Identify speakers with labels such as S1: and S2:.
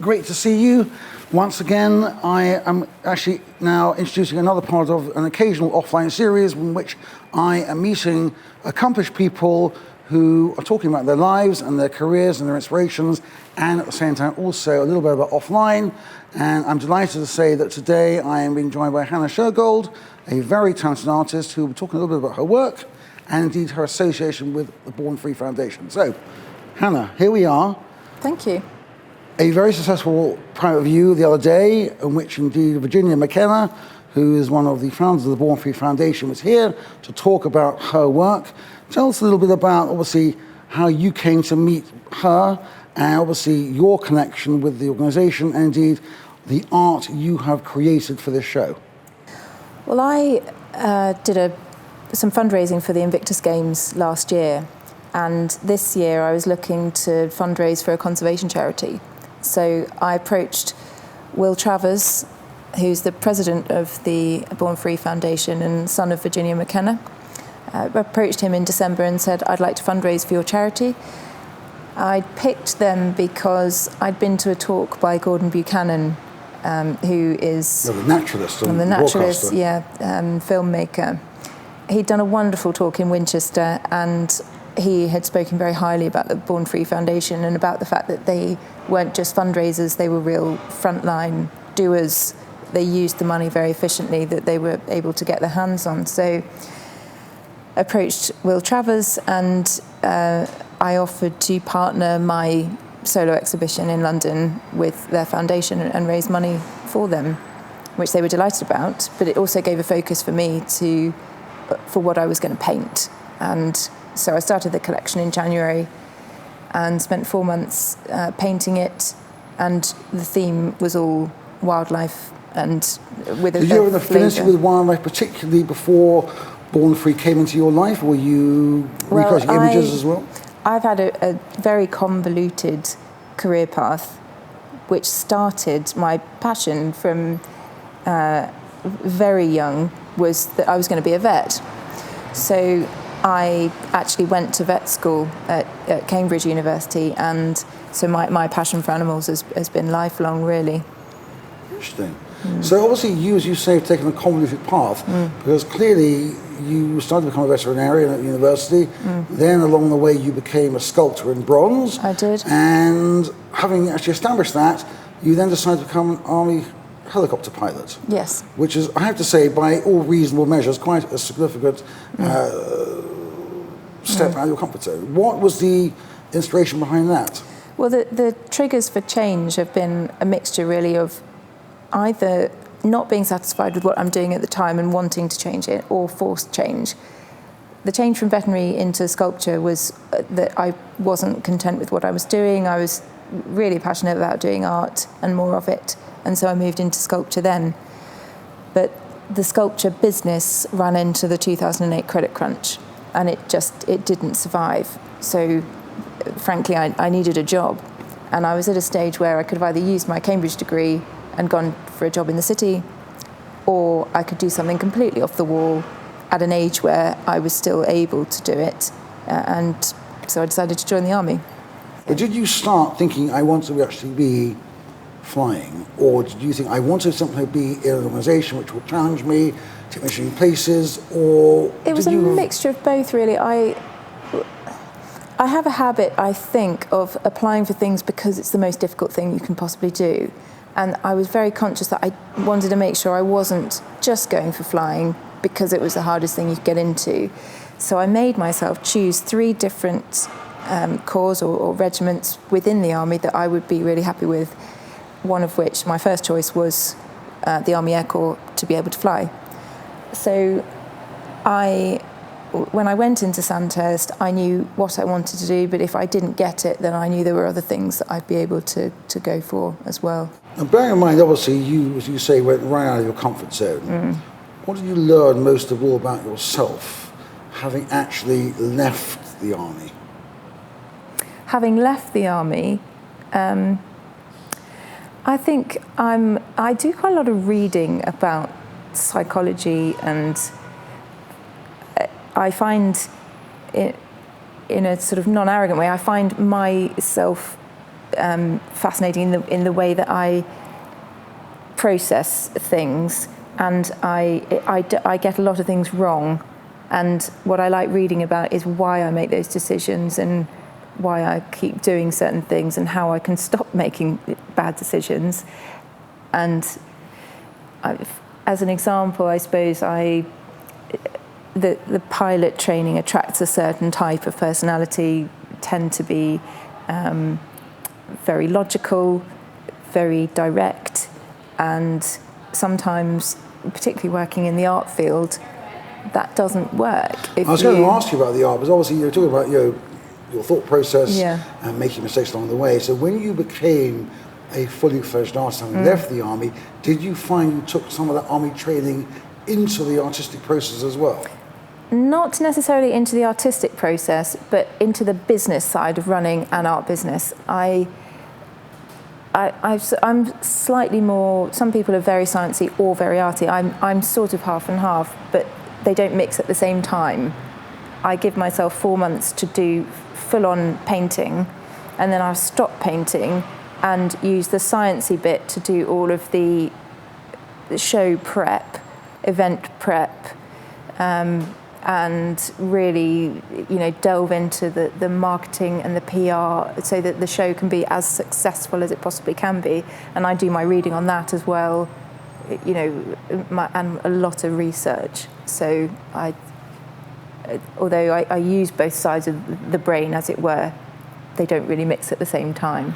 S1: great to see you. Once again, I am actually now introducing another part of an occasional offline series in which I am meeting accomplished people who are talking about their lives and their careers and their inspirations, and at the same time also a little bit about offline. And I'm delighted to say that today I am being joined by Hannah Shergold, a very talented artist who will be talking a little bit about her work and indeed her association with the Born Free Foundation. So, Hannah, here we are.
S2: Thank you.
S1: A very successful private view the other day, in which indeed Virginia McKenna, who is one of the founders of the Born Free Foundation, was here to talk about her work. Tell us a little bit about, obviously, how you came to meet her, and obviously your connection with the organisation, and indeed the art you have created for this show.
S2: Well, I did some fundraising for the Invictus Games last year, and this year I was looking to fundraise for a conservation charity. So I approached Will Travers, who's the president of the Born Free Foundation and son of Virginia McKenna. I approached him in December and said, I'd like to fundraise for your charity. I picked them because I'd been to a talk by Gordon Buchanan, who is
S1: the naturalist and
S2: the naturalist,
S1: broadcaster.
S2: Filmmaker. He'd done a wonderful talk in Winchester, and he had spoken very highly about the Born Free Foundation and about the fact that they weren't just fundraisers, they were real frontline doers. They used the money very efficiently that they were able to get their hands on. So I approached Will Travers, and I offered to partner my solo exhibition in London with their foundation and raise money for them, which they were delighted about. But it also gave a focus for me for what I was going to paint. And so I started the collection in January and spent 4 months painting it, and the theme was all wildlife and with a
S1: Did you have an affinity with wildlife, particularly before Born Free came into your life? Were you recreating images as well?
S2: I've had a very convoluted career path, which started my passion from very young was that I was going to be a vet. So I actually went to vet school at Cambridge University, and so my passion for animals has been lifelong, really.
S1: Interesting. So obviously you, as you say, have taken a convoluted path, because clearly you started to become a veterinarian at university, then along the way you became a sculptor in bronze.
S2: I did.
S1: And having actually established that, you then decided to become an Army helicopter pilot.
S2: Yes.
S1: Which is, I have to say, by all reasonable measures, quite a significant step out of your comfort zone. What was the inspiration behind that?
S2: Well, the triggers for change have been a mixture, really, of either not being satisfied with what I'm doing at the time and wanting to change it, or forced change. The change from veterinary into sculpture was that I wasn't content with what I was doing. I was really passionate about doing art and more of it, and so I moved into sculpture then. But the sculpture business ran into the 2008 credit crunch, and it didn't survive. So frankly, I needed a job, and I was at a stage where I could have either used my Cambridge degree and gone for a job in the city, or I could do something completely off the wall at an age where I was still able to do it, and so I decided to join the army.
S1: But did you start thinking, I want to actually be flying, or did you think, I want to simply be in an organisation which will challenge me, take me to new places, or
S2: it was a mixture of both, really. I have a habit, I think, of applying for things because it's the most difficult thing you can possibly do. And I was very conscious that I wanted to make sure I wasn't just going for flying because it was the hardest thing you could get into. So I made myself choose 3 different corps or regiments within the army that I would be really happy with, one of which, my first choice, was the Army Air Corps, to be able to fly. So when I went into Sandhurst, I knew what I wanted to do, but if I didn't get it, then I knew there were other things that I'd be able to go for as well.
S1: And bearing in mind, obviously, you, as you say, went right out of your comfort zone. What did you learn most of all about yourself, having actually left the army?
S2: Having left the army, I think I do quite a lot of reading about psychology, and I find it, in a sort of non-arrogant way, I find myself fascinating in the way that I process things, and I get a lot of things wrong. And what I like reading about is why I make those decisions and why I keep doing certain things and how I can stop making bad decisions. And as an example, I suppose the pilot training attracts a certain type of personality, tend to be very logical, very direct, and sometimes, particularly working in the art field, that doesn't work.
S1: I was going to ask you about the art, because obviously you're talking about your thought process and making mistakes along the way. So when you became a fully fledged artist and left the army, did you find you took some of that army training into the artistic process as well?
S2: Not necessarily into the artistic process, but into the business side of running an art business. I'm slightly more. Some people are very sciencey or very arty. I'm sort of half and half, but they don't mix at the same time. I give myself 4 months to do full-on painting, and then I'll stop painting and use the sciencey bit to do all of the show prep, event prep, and really, delve into the marketing and the PR so that the show can be as successful as it possibly can be. And I do my reading on that as well, and a lot of research. So although I use both sides of the brain, as it were, they don't really mix at the same time.